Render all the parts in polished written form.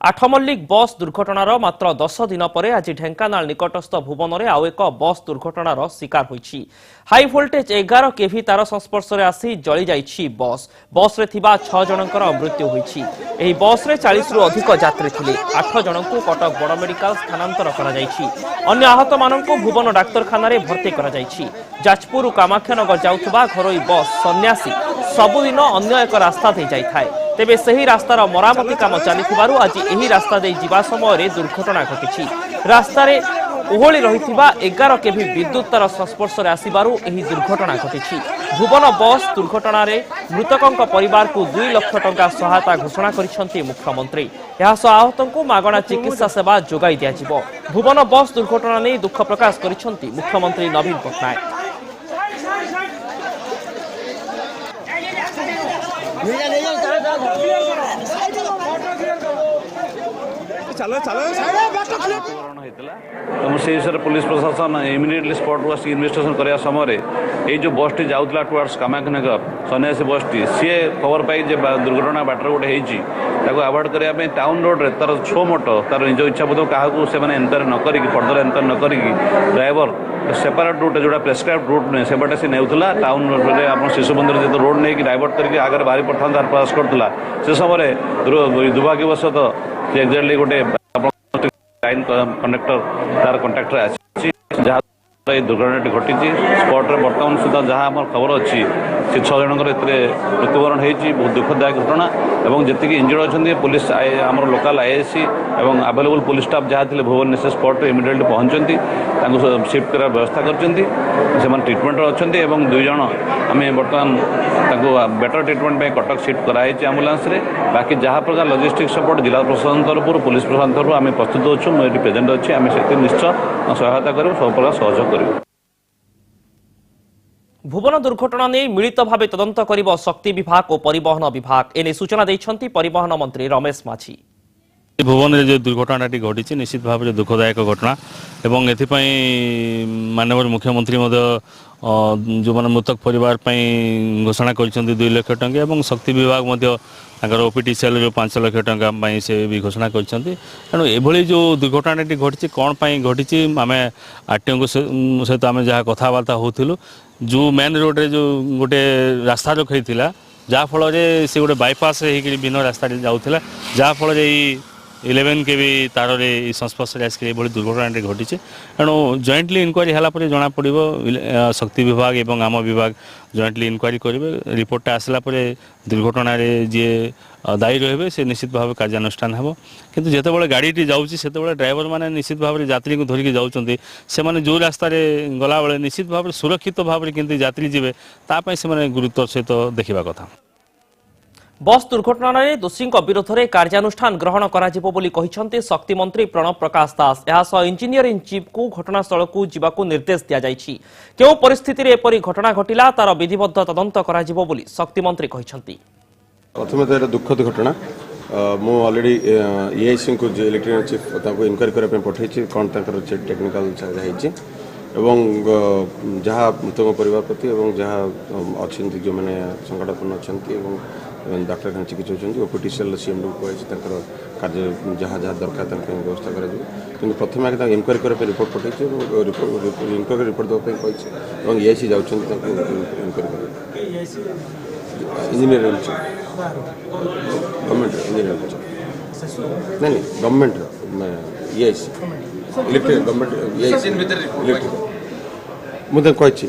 आठमल्लिक बस दुर्घटनार मात्र 10 दिन पर आज ढेंकानाल निकटस्थ भुवन में आउ एक बस दुर्घटनार शिकार होईछि। हाई वोल्टेज 11 केवी तार संस्पर्श में आसी जली जाइछि बस। बस रे थिबा 6 जनकर मृत्यु होईछि। एही बस रे 40 रु अधिक यात्री थिले। 8 जनकु कटक बड़ मेडिकल स्थानांतर करा जाइछि। अन्य आहत माननकु भुवन डाक्तरखाना रे भर्ती करा जाइछि। जाजपुर कामाख्यानगर जाउथबा घरोई बस सन्यासी सबुदिन अन्य एक रास्ता दे जाइथाय। तेबे सही रास्तार मरामती काम चली आज यही रास्ता दे जिबा समय दुर्घटना घटी। रास्तार ओहली रही 11 केवी विद्युत तार संस्पर्श में आसबारू यही दुर्घटना घटी। भुवन बस दुर्घटना मृतकों परिवार को 2 लाख टंका सहायता घोषणा करिसेंती मुख्यमंत्री। आहत को मागणा चिकित्सा सेवा जोगाई दिया। भुवन बस दुर्घटना नहीं दुख प्रकाश करिसेंती मुख्यमंत्री नवीन पट्टनायक। पुलिस प्रशासन इमिडिएटली स्पॉट को इन्वेस्टिगेशन करने समय ये जो बस टी जाऊला टुवर्ड्स कामाख्यानगर सन्यासी बस टी सी खबर पाई दुर्घटना बाटर गोटे होती आवार्ड करने टाउन रोड रे तार छो मोट तार निज इच्छा बोध क्या एनक्वारी न करी फर्दर एनक्वारी न करी ड्राइवर सेपरेट रूट जो प्रेस्क्राइब रूट नुहे से बाटे से नेउथला टाउन रोड रे आप शिशु मंदिर जो रोड नहीं डाइवर्ट करके आगे बाहरी पठान प्रयास करता से समय दुर्भाग्यवशतः एक्जाक्टली गोटे लाइन कंडक्टर तार कंट्राक्टर आसी जहाँ दुर्घटना घटी स्पॉट रे बर्तमान सुधा जहाँ आम खबर अच्छी से 6 जनकर मृत्युवरण होती बहुत दुखदायक घटना और जी इंजर्ड अच्छा पुलिस आम लोकाल आईएससी और अवेलेबल पुलिस स्टाफ जहाँ थे भुवन से स्पॉट इमिडिएटली पहुँचती शिफ्ट करार व्यवस्था कर ट्रिटमेंट अच्छा 2 जन आम बर्तमान बेटर ट्रिटमेंट कटक शिफ्ट कराई आम्बुलांस रे बाकी जहाँ प्रकार लॉजिस्टिक सपोर्ट जिला प्रशासन तरफ पुलिस प्रशासन तरफ आम प्रस्तुत अच्छु मुझे प्रेजेंट अच्छी आम से निश्चय सहायता करूँ सब प्रकार सहयोग करूँ। भुवन दुर्घटना नहीं मिलित भाव तदंत करिब शक्ति विभाग और परिवहन विभाग एने सूचना देइछंती परिवहन मंत्री रमेश माझी। भुवन जो दुर्घटना घटी निश्चित भाव में दुखदायक घटना एवं एथिपाई माननीय मुख्यमंत्री जो मैंने मृतक परिवार घोषणा कर 2 लाख टंका और शक्ति विभाग ओपीटी सेल जो 5 लाख टंका से भी घोषणा कर तेणु एभली जो दुर्घटना घटी कौन घटी आम आरटीओ सहित आम जहाँ कथबार्ता होलु जो मेन रोड रे जो गोटे रास्ता जो खई जहाँफल से गोटे बाईपास भिन्न रास्ता जाऊला जहाँफल 11 केवी तार संस्पर्श आसिक दुर्घटना घटी तेणु जॉइंटली इनक्वारी है जना पड़ो शक्ति विभाग और आम विभाग जॉइंटली इनक्वारी करेंगे रिपोर्टा आसला दुर्घटना जी दायी रहे से निश्चित भाव कार्यानुष्ठान हो किंतु जितेबाला गाड़ी जाऊँगी से ड्राइवर मैंने निश्चित भाव में यात्री को धरिकी जाऊँच से जो रास्ता गला बेले निश्चित भाव में सुरक्षित भाव में केमती यात्री जीवे तापाई से गुरुत्व सहित देखा कथा। बस दुर्घटना रे दोषी विरोध में कार्यानुष्ठान ग्रहण कर शक्ति मंत्री प्रणव प्रकाश दास। यह इंजीनियर इन चीफ को घटनास्थल को जावाक निर्देश दि जाइछि। केउ परिस्थिति रे एपरि घटना घटिला तार विधिबद्ध तदंत कराजिबो बोली शक्ति मंत्री कहिसंती। प्रथम तो दुखद घटना मु ऑलरेडी ईआईसी को इलेक्ट्रिक चीफ ताको इनक्वारी करबे पठैछि कोन ताकर टेक्निकल चाहिए एवं जहाँ मृतक परिवार प्रति एवं जहाँ अच्छी जो मैंने संकटापन्न अच्छा डाक्तरखाना चिकित्सा होती ओपीटी सेल सीएम को कही कार्य जहाँ जहाँ दरकार व्यवस्था कर प्रथम आगे इनक्वारी करने रिपोर्ट पठे इनक्वारी रिपोर्ट देवाई कही ईआईसी जाऊँगी इनक्वारी इंजीनियर गवर्नमेंट इंजीनियर नहीं government EIC electric government EIC मुझे कही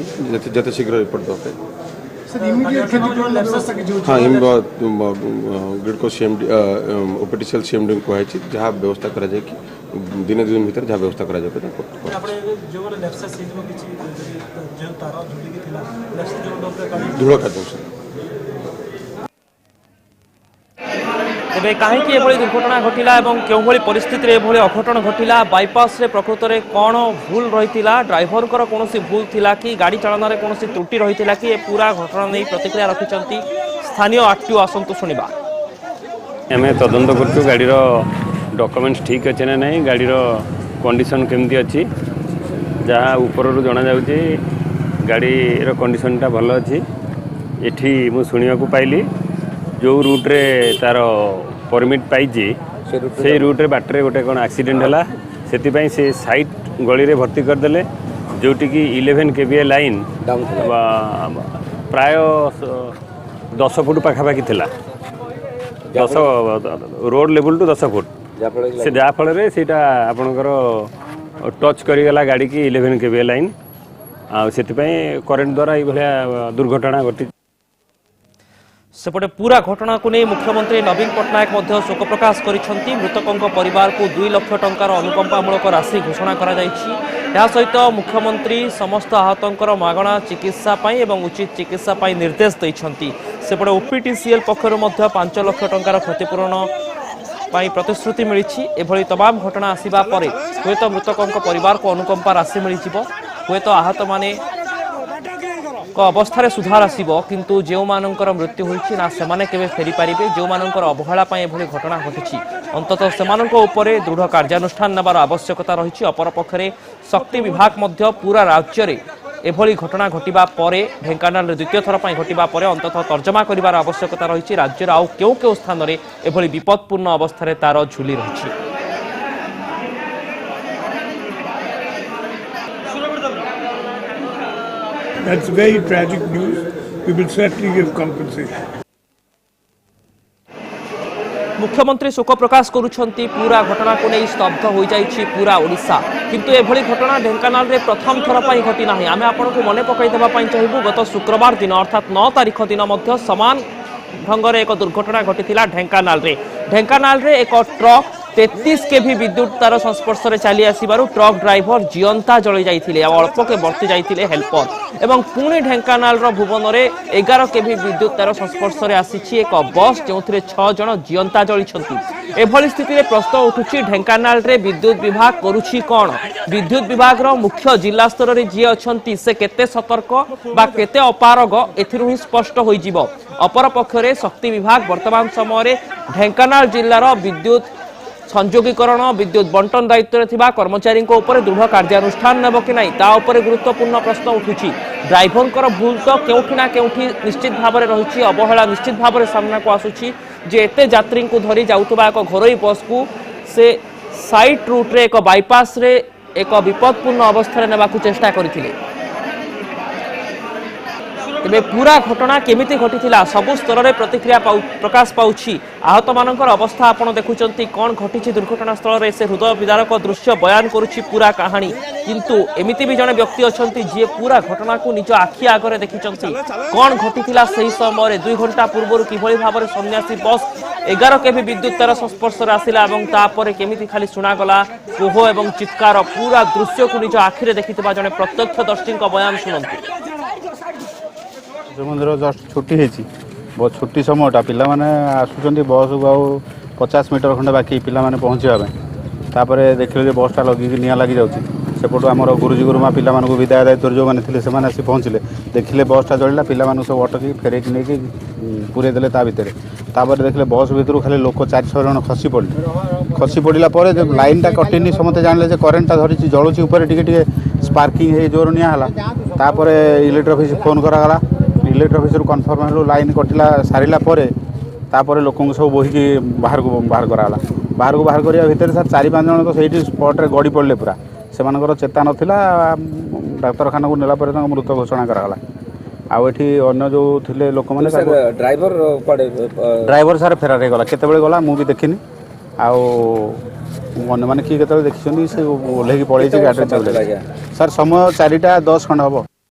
जिते शीघ्र रिपोर्ट देवाई हाँ GRIDCO CMD OPT cell CMD को कही जहाँ व्यवस्था करा जाए कि दिन 2 दिन भीतर जहाँ व्यवस्था करा जाए दृढ़ कार्य तेबे कहीं दुर्घटना घटिला एवं केउभली परिस्थिति रे एभली अघटन घटिला बाईपास रे प्रकृत रे कौन भूल रही ड्राइवर कौन भूल थिला कि गाड़ी चालन में कौन त्रुटि रही कि पूरा घटना नहीं प्रतिक्रिया रखिंट स्थानीय आरटीओ आसतु शुणा। आम तदंत कर गाड़ी डॉक्यूमेंट्स ठीक अच्छे ना नहीं गाड़ी कंडीशन केमती अच्छी जहाँ ऊपर जना जाऊँगी गाड़ी कंडीशनटा भल अच्छी एठी मु सुनिया पाइली जो रूट रे तार परमिट पाई से रूट्रे बाटर गोटे कौन एक्सीडेंट है से साइड गली रे भर्ती करदे जोटि कि 11 kVA लाइन प्राय 10 फुट पाखापाखि थिला 10 रोड लेवल टू 10 फुट से जाफल से आपणकर टच करगला गाड़ी की 11 kVA लाइन से करेन्ट द्वारा ये दुर्घटना घटी। सेपटे पूरा घटना को नहीं मुख्यमंत्री नवीन पट्टनायक मध्य शोक प्रकाश करिसेंती। मृतकों परिवार को 2 लाख टंकार अनुकंपामूलक राशि घोषणा करा जायछि। या सहित मुख्यमंत्री समस्त आहतंकर मागणा चिकित्सा पाई एवं उचित चिकित्सा पाई निर्देश दैछंती। सेपटे ओपीटीसीएल पक्षरु मध्य 5 लाख टंकार क्षतिपूरण पाई प्रतिश्रुति मिली। एभली तमाम घटना आसिबा परे हुएत मृतकों परिवार को अनुकंपा राशि मिलिजिवो, हुएत आहत माने अवस्था सुधार आसब, किंतु जो मानकर मृत्यु होइछि ना सेमाने केबे फेरी पारिबे, जो मानकर अवहेला पाई एभली घटना घटिछि अंततः सेमाननको उपरे दृढ़ कार्यानुष्ठान नेबार आवश्यकता रहिछि। अपर पक्षरे शक्ति विभाग मध्य पूरा राज्य रे एभली घटना घटिबा परे ढेंकानाल द्वितीय थर पाई घटिबा परे अंततः तर्जमा करिवार आवश्यकता रहिछि। राज्यर आउ केउ स्थान रे एभली विपदपूर्ण अवस्था रे तार झुली रहिछि। That's very tragic news. We will certainly give compensation. मुख्यमंत्री शोक प्रकाश करुछंती। पूरा घटना को नहीं स्तब्ध हो जाइछि पूरा ओडिशा, किंतु एभली घटना ढेंकानाल रे प्रथम थर पाई घटी नाही। आमे आपनको मने पकाई देबा पाई चाहिबु गत शुक्रवार दिन अर्थात 9 तारिख दिन मध्य समान ढंग रे एक दुर्घटना घटिथिला ढेंकानाल रे। ढेंकानाल रे एक ट्रक 33 केवी विद्युत तार संस्पर्श में चली आसबार ट्रक ड्राइवर जीवंता जली जाइथिले, अल्प के बर्ती जाइथिले हेल्पर एवं पुणी ढेंकानाल भुवन में 11 केवी विद्युत तार संस्पर्श में आसी एक बस जो 6 जन जीवंता जली। एभली स्थिति में प्रश्न उठुछि ढेंकानाल रे विद्युत विभाग करुछि कौन? विद्युत विभाग मुख्य जिला स्तर में जी अच्छी से केते सतर्क बा केते अपारग एथिरु ही स्पष्ट हो जिवो। अपर पक्षरे शक्ति विभाग वर्तमान समय ढेंकानाल जिल्लार विद्युत संयोगीकरण विद्युत बंटन दायित्व में थिबा कर्मचारी दृढ़ कार्यानुष्ठान नेब कि नहीं ता उपरे गुरुत्वपूर्ण प्रश्न उठुछि। ड्राइवर भूल तो केउठी ना केउठी निश्चित भाव में रही, अवहेला निश्चित भाव में सामना को आसुछि जे एते यात्री को धरी जाउतबा एक घरोई बस को से साइट रूट रे एक बाईपास रे एक विपदपूर्ण अवस्था नेबा चेष्टा करथिले। तेबे पूरा घटना केमिति घटिथिला सबु स्तर में प्रतिक्रिया प्रकाश पाउछि। आहत मानकर अवस्था आपण देखुचंती कौन घटिछि दुर्घटना स्थल रे से हृदय विदारक दृश्य बयान करुछि पूरा कहानी। किंतु एमिति भी जने व्यक्ति अछंती जे पूरा घटना को निज आखि आगरे देखिचंती कौन घटिथिला सही समय 2 घंटा पूर्व किभली भाव में सन्यासी बस 11 केवी विद्युत तार संस्पर्श में आसिला और तापर केमिति खाली सुनागला कोह एवं चित्कार पूरा दृश्य को निज आखिरे देखिथिबा जने प्रत्यक्षदर्शी बयान शुणंतु। मंदिर जस्ट छुट्टी होती बहुत छुट्टी समयटा पिला माने आसुचंती बस को 50 मीटर खंडे बाकी पिला माने पहुँचापे देखिले बसटा लगिक निआ लगी जाऊँगी सेपटू आम गुरुजी गुरुमा पिला मानक विदाय दायित्व जो मैंने थे से आसी पहुँचले देखिले बसटा जलिला पिला सब अटकी फेरैक नहीं पूरे देले ता भितर देखिले बस भितर खाली लोक 4-6 जन खसी पड़ा लाइनटा कटिनी समस्ते जानले करेन्टा धरी जलुची टे स्पार्किंग है जोर निआला इलेक्ट्रिक ऑफिस फोन कराला इलेक्ट्रिक ऑफिस कन्फर्म हलु लाइन कटिला सारा लोक सब बोहिकी बाहर को बाहर करने भितर सर 4-5 जन तो सही स्पट्रे गड़ी पड़े पूरा से चेता नाला डाक्तरखाना को नेला मृत घोषणा कराला। आउ एठी अन्य जो थिले लोक माने ड्राइवर सारे फेरार गला केते गला मु भी देखिनी आउ मन माने कि केते देखिछनी से ओल्हेकी पळेछि गाडी चले सर समय 4:10 खंड हबो।